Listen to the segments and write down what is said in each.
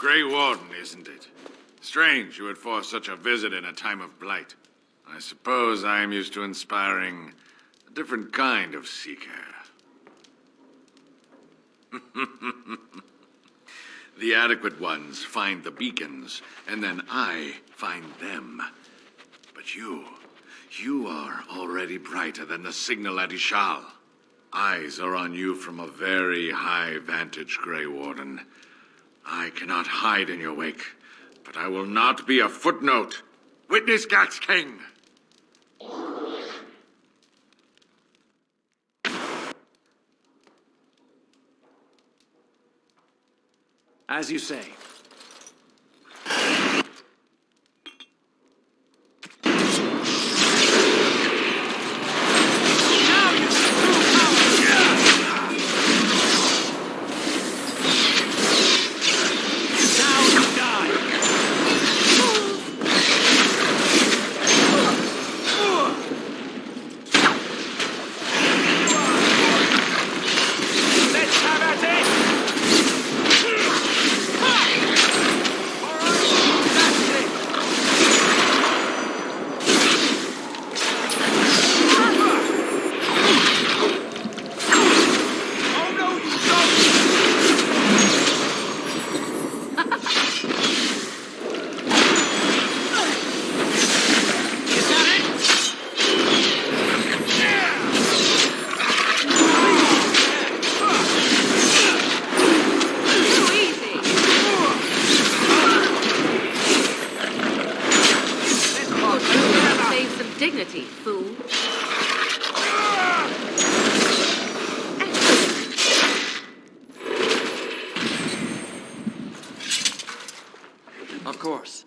Grey Warden, isn't it? Strange you would force such a visit in a time of blight. I suppose I am used to inspiring a different kind of seeker. The adequate ones find the beacons, and then I find them. But you are already brighter than the signal at Ishal. Eyes are on you from a very high vantage, Grey Warden. I cannot hide in your wake, but I will not be a footnote. Witness Gax King! As you say. Dignity, fool. Of course.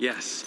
Yes.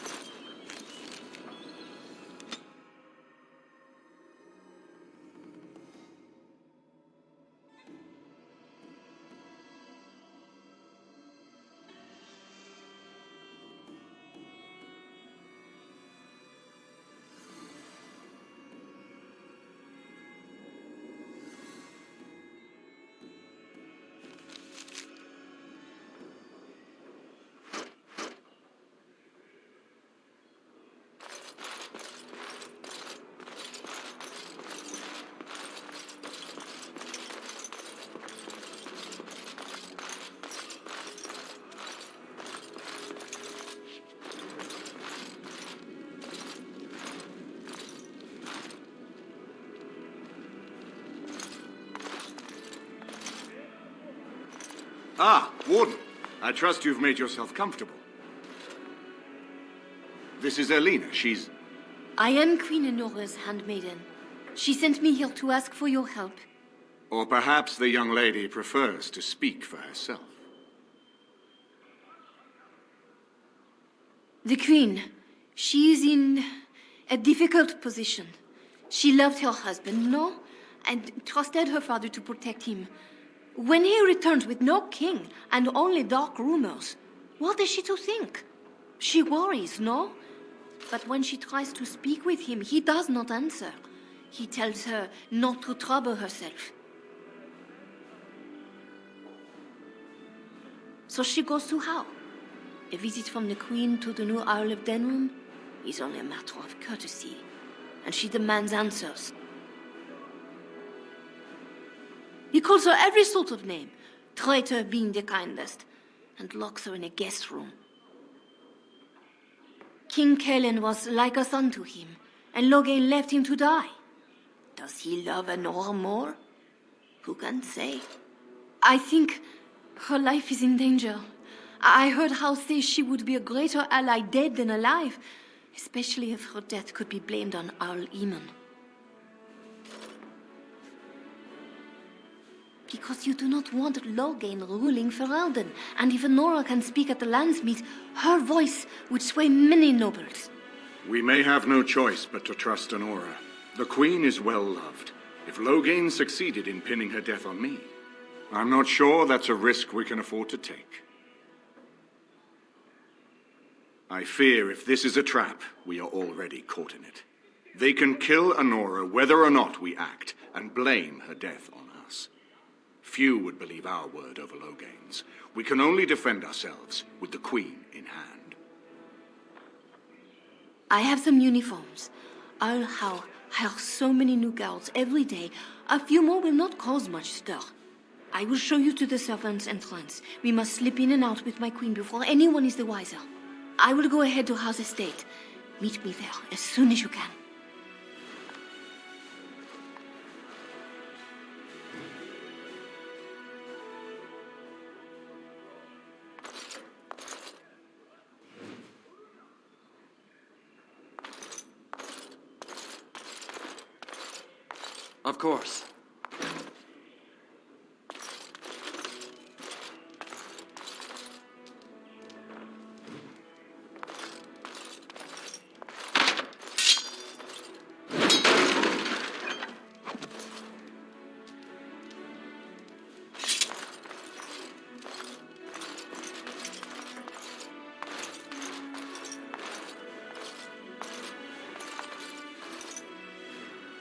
Ah, Warden. I trust you've made yourself comfortable. This is Elena. She's... I am Queen Enora's handmaiden. She sent me here to ask for your help. Or perhaps the young lady prefers to speak for herself. The Queen, she is in a difficult position. She loved her husband, no? And trusted her father to protect him. When he returns with no king and only dark rumors, what is she to think? She worries, no? But when she tries to speak with him, he does not answer. He tells her not to trouble herself. So she goes to how? A visit from the Queen to the new Arl of Denerim is only a matter of courtesy, and she demands answers. He calls her every sort of name, traitor being the kindest, and locks her in a guest room. King Kellen was like a son to him, and Loghain left him to die. Does he love Anora more? Who can say? I think her life is in danger. I heard Hal say she would be a greater ally dead than alive, especially if her death could be blamed on Arl Eamon. Because you do not want Loghain ruling Ferelden, and if Anora can speak at the Landsmeet, her voice would sway many nobles. We may have no choice but to trust Anora. The Queen is well loved. If Loghain succeeded in pinning her death on me, I'm not sure that's a risk we can afford to take. I fear if this is a trap, we are already caught in it. They can kill Anora whether or not we act, and blame her death on us. Few would believe our word over Loghain's. We can only defend ourselves with the Queen in hand. I have some uniforms. I'll hire so many new guards every day. A few more will not cause much stir. I will show you to the servants' entrance. We must slip in and out with my queen before anyone is the wiser. I will go ahead to House Estate. Meet me there as soon as you can. Of course.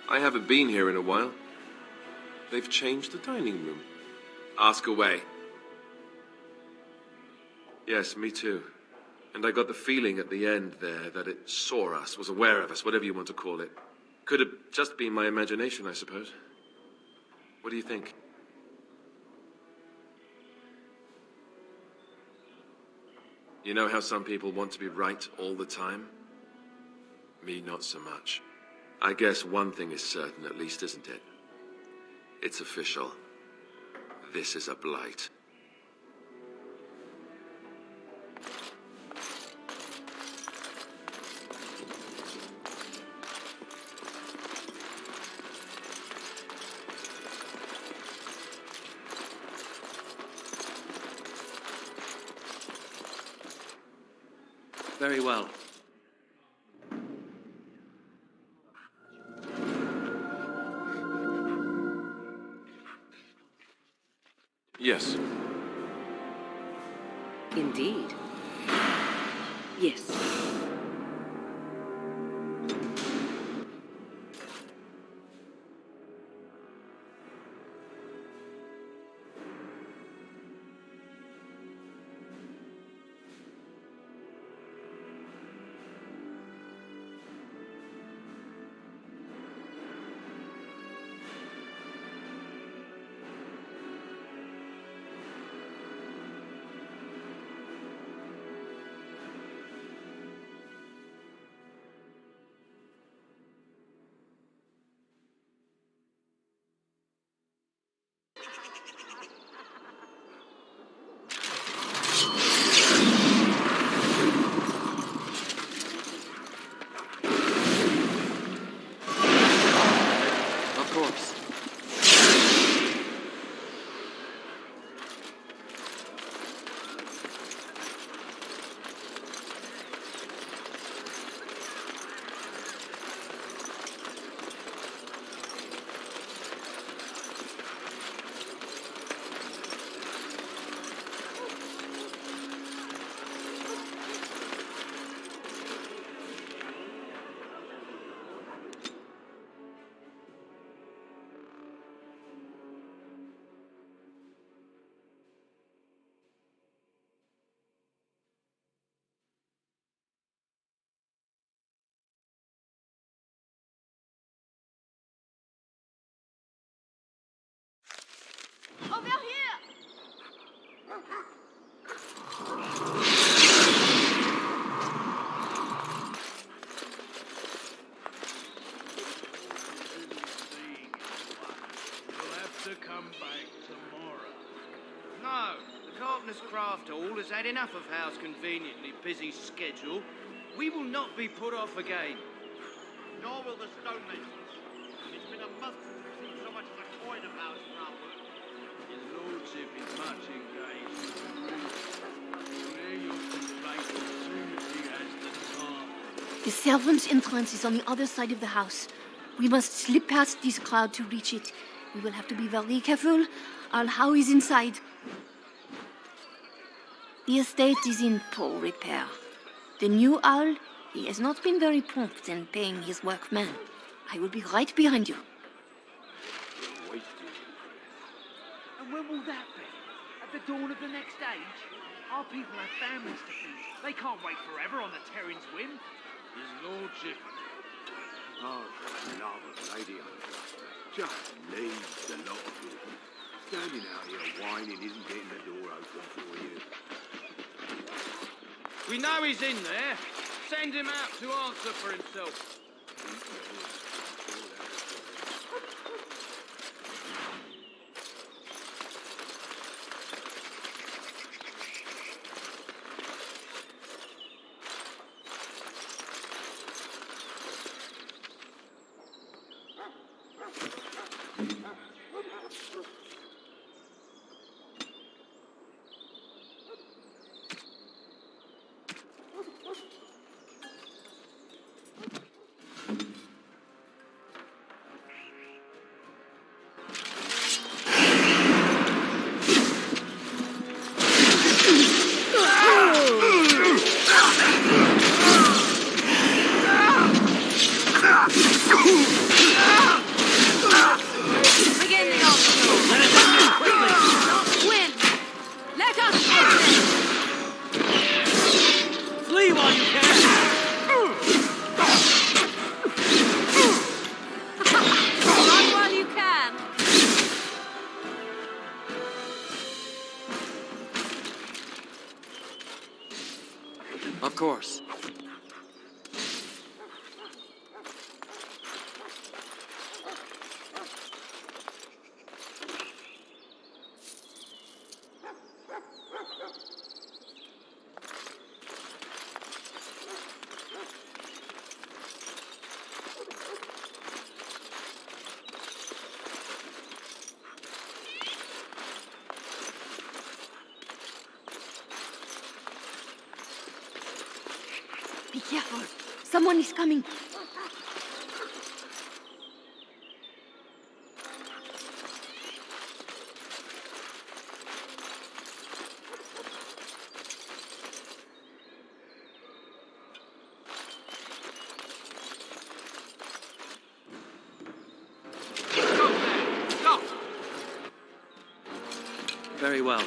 I haven't been here in a while. They've changed the dining room. Ask away. Yes, me too. And I got the feeling at the end there that it saw us, was aware of us, whatever you want to call it. Could have just been my imagination, I suppose. What do you think? You know how some people want to be right all the time? Me, not so much. I guess one thing is certain, at least, isn't it? It's official. This is a blight. Very well. Yes. Indeed. Yes. Of course. Over here! has had enough of Hal's conveniently busy schedule. We will not be put off again. Nor will the stonemasons. It's been a month since we've seen so much as a coin of ours for our work. His lordship is much engaged with the roof. We'll hear your complaint as soon as he has the time. The servants' entrance is on the other side of the house. We must slip past this crowd to reach it. We will have to be very careful. Arl Howe is inside. The estate is in poor repair. The new Arl, he has not been very prompt in paying his workmen. I will be right behind you. And when will that be? At the dawn of the next age? Our people have families to feed. They can't wait forever on the Terran's whim. His lordship. Oh, for the love of Lady Untrust, just leave the lot of you. Standing out here whining isn't getting the door open for you. We know he's in there. Send him out to answer for himself. Of course. Be careful. Someone is coming. Stop! Very well.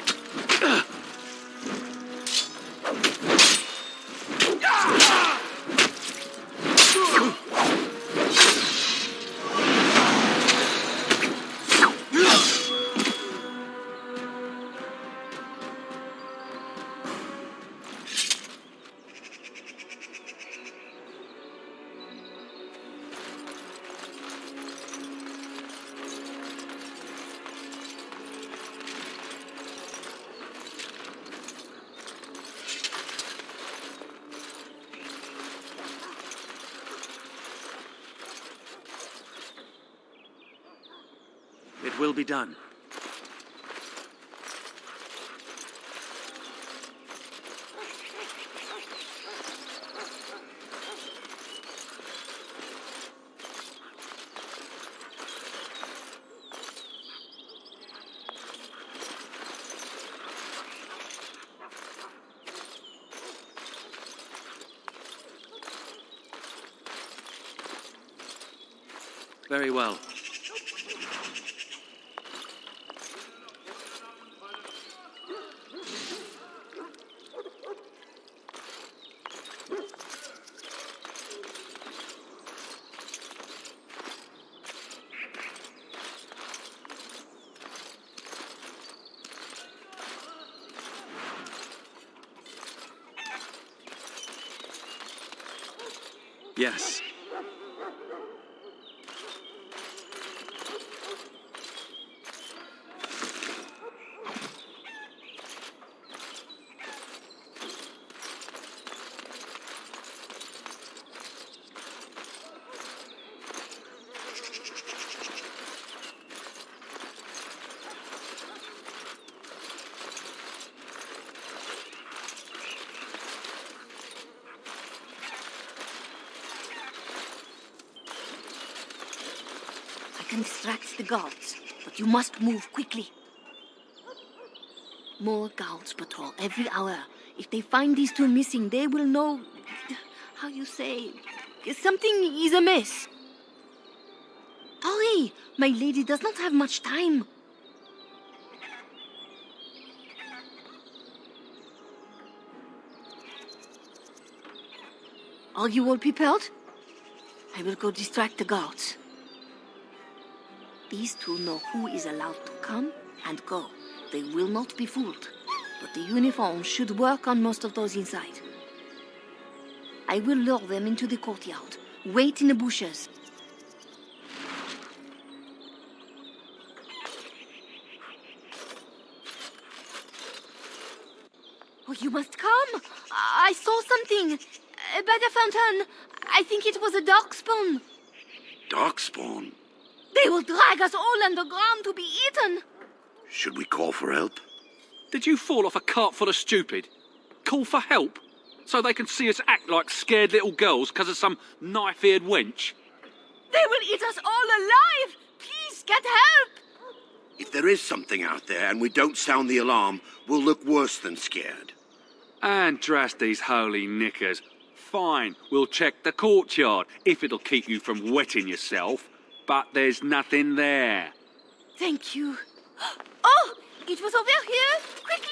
It will be done. Very well. Yes. can distract the guards, but you must move quickly. More guards patrol every hour. If they find these two missing, they will know... how you say... something is amiss. Hurry! My lady does not have much time. Are you all prepared? I will go distract the guards. These two know who is allowed to come and go. They will not be fooled, but the uniform should work on most of those inside. I will lure them into the courtyard. Wait in the bushes. Oh, you must come! I saw something! By the fountain. I think it was a darkspawn. Darkspawn? They will drag us all underground to be eaten! Should we call for help? Did you fall off a cart full of stupid? Call for help? So they can see us act like scared little girls because of some knife-eared wench? They will eat us all alive! Please, get help! If there is something out there and we don't sound the alarm, we'll look worse than scared. And drast these holy knickers. Fine, we'll check the courtyard, if it'll keep you from wetting yourself. But there's nothing there. Thank you. Oh! It was over here! Quickly!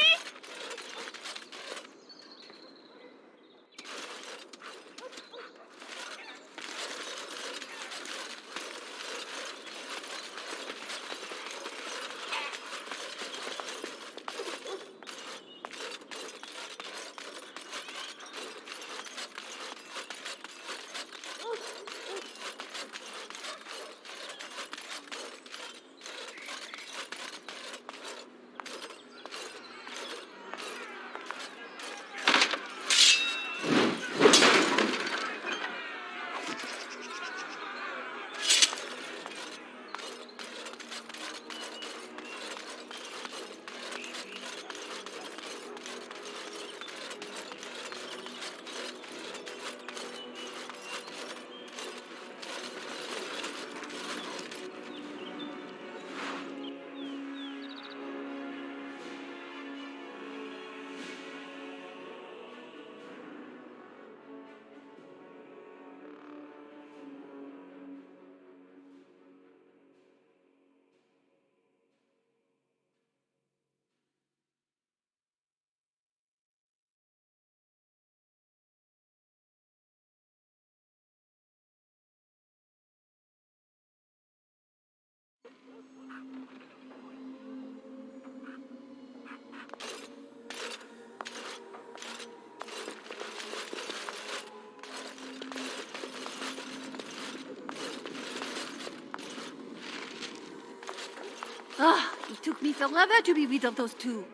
It took me forever to be rid of those two.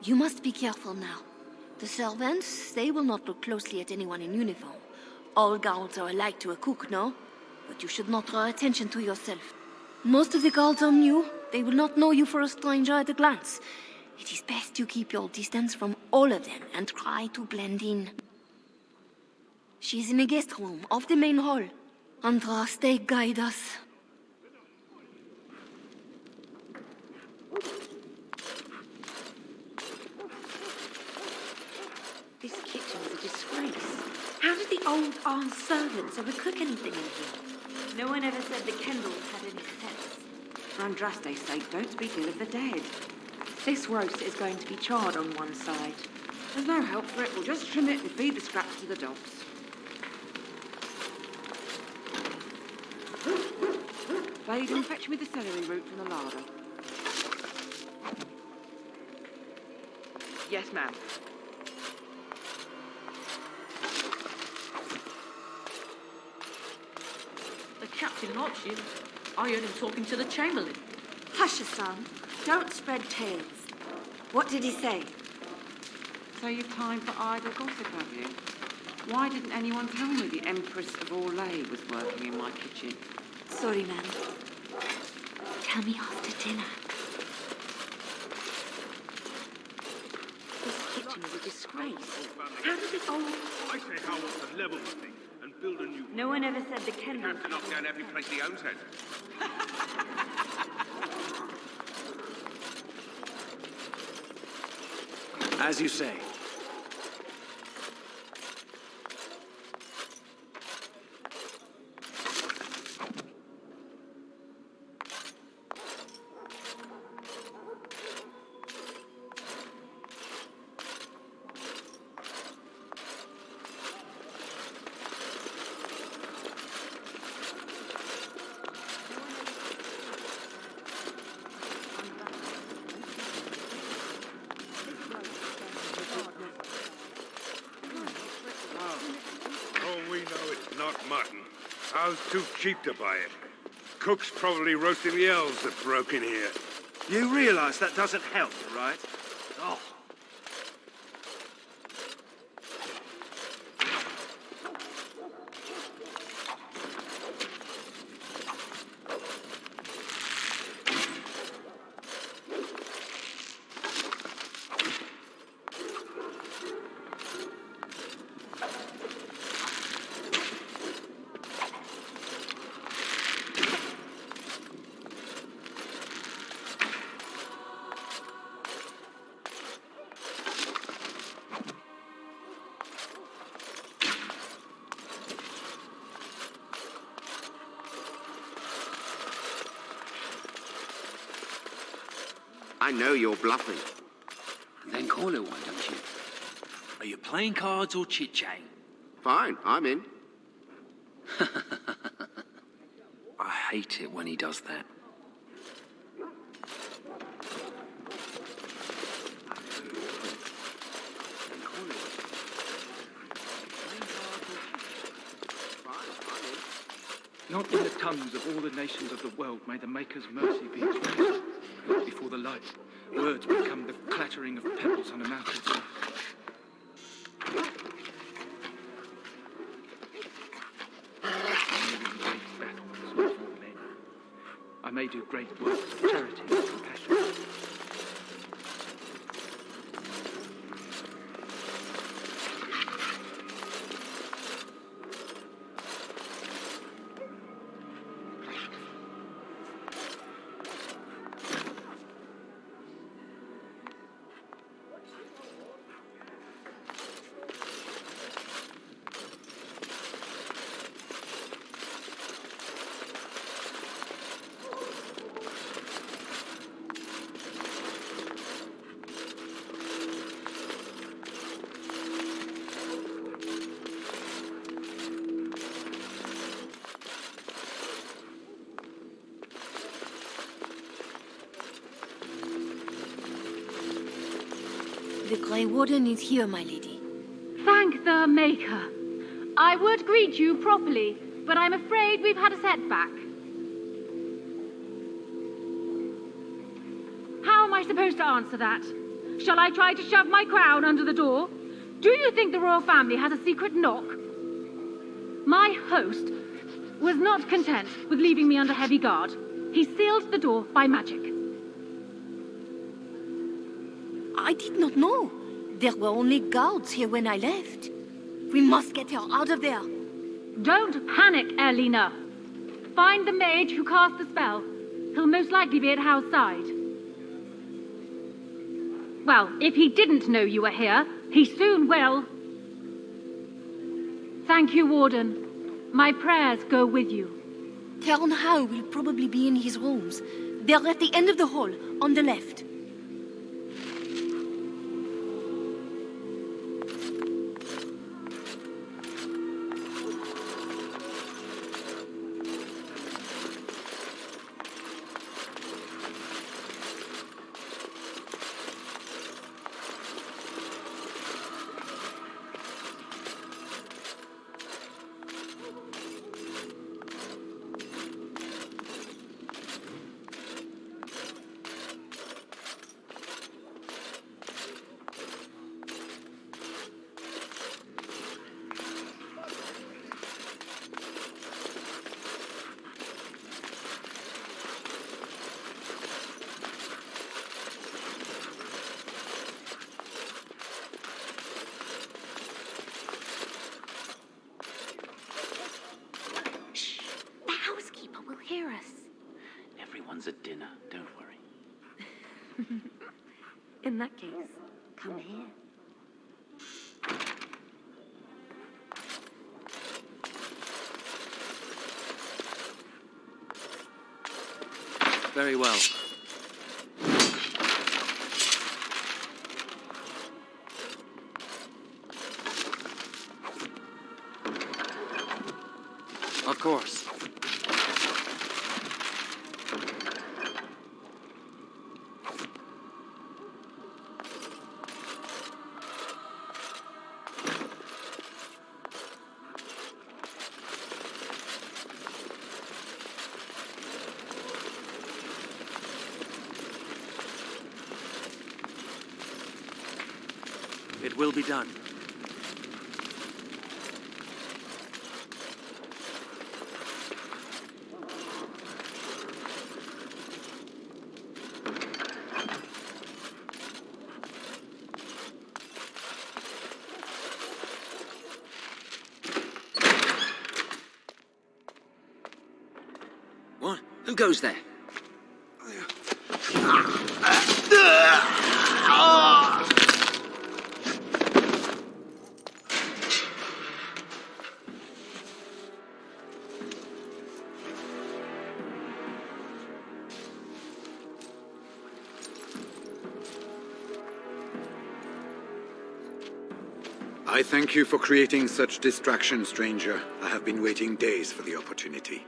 You must be careful now. The servants, they will not look closely at anyone in uniform. All guards are alike to a cook, no? But you should not draw attention to yourself. Most of the guards are new. They will not know you for a stranger at a glance. It is best to keep your distance from all of them and try to blend in. She's in the guest room off the main hall. Andras, they guide us. This kitchen is a disgrace. How did the old Arl servants ever cook anything in here? No one ever said the Kendalls had any sense. For Andraste's sake, don't speak ill of the dead. This roast is going to be charred on one side. There's no help for it. We'll just trim it and feed the scraps to the dogs. Blade, and fetch me the celery root from the larder. Yes, ma'am. The captain likes you. I heard him talking to the chamberlain. Hush, son. Don't spread tales. What did he say? So you've time for idle gossip, have you? Why didn't anyone tell me the Empress of Orlais was working in my kitchen? Sorry, ma'am. Tell me after dinner. This kitchen is a disgrace. How did the old... I say how wants to level the thing and build a new one. No one ever said the Kendalls... Have to knock down every place he owns it. As you say. Oh, we know it's not mutton. How's too cheap to buy it? Cook's probably roasting the elves that broke in here. You realize that doesn't help, right? Oh. I know you're bluffing. Then call it one, don't you? Are you playing cards or chit-chatting? Fine, I'm in. I hate it when he does that. Not in the tongues of all the nations of the world may the Maker's mercy be expressed. Before the light, words become the clattering of pebbles on a mountainside. Great battles before men. I may do great works of charity and compassion. The Grey Warden is here, my lady. Thank the Maker. I would greet you properly, but I'm afraid we've had a setback. How am I supposed to answer that? Shall I try to shove my crown under the door? Do you think the royal family has a secret knock? My host was not content with leaving me under heavy guard. He sealed the door by magic. I did not know. There were only guards here when I left. We must get her out of there. Don't panic, Erlina. Find the mage who cast the spell. He'll most likely be at Howe's side. Well, if he didn't know you were here, he soon will. Thank you, Warden. My prayers go with you. Count Howe will probably be in his rooms. They're at the end of the hall, on the left. Hear us. Everyone's at dinner, don't worry. In that case, Come here. Very well. Of course. It will be done. What? Who goes there? I thank you for creating such distraction, stranger. I have been waiting days for the opportunity.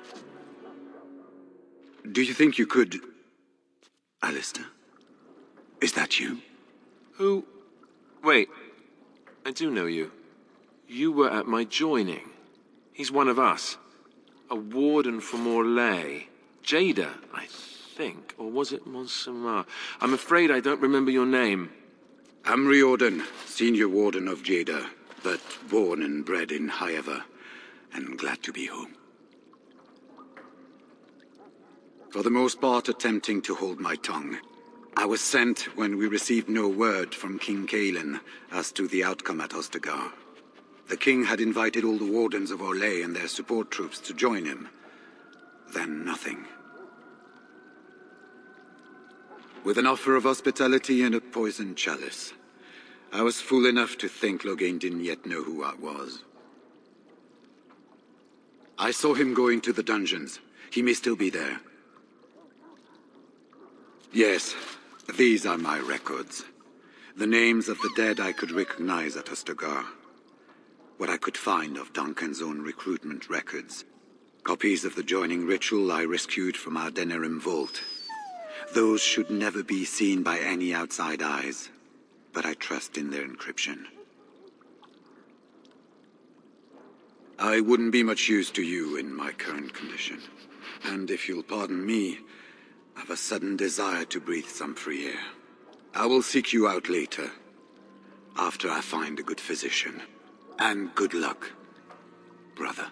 Do you think you could... Alistair? Is that you? Who? Wait. I do know you. You were at my joining. He's one of us. A warden from Orlais. Jada, I think. Or was it Monsamar? I'm afraid I don't remember your name. I'm Riordan, senior warden of Jada, but born and bred in Highever, and glad to be home. For the most part, attempting to hold my tongue. I was sent when we received no word from King Caelan as to the outcome at Ostagar. The king had invited all the wardens of Orlais and their support troops to join him. Then nothing. With an offer of hospitality and a poisoned chalice. I was fool enough to think Loghain didn't yet know who I was. I saw him going to the dungeons. He may still be there. Yes, these are my records. The names of the dead I could recognize at Ostagar. What I could find of Duncan's own recruitment records. Copies of the joining ritual I rescued from our Denerim vault. Those should never be seen by any outside eyes, but I trust in their encryption. I wouldn't be much use to you in my current condition. And if you'll pardon me, I've a sudden desire to breathe some free air. I will seek you out later, after I find a good physician. And good luck, brother.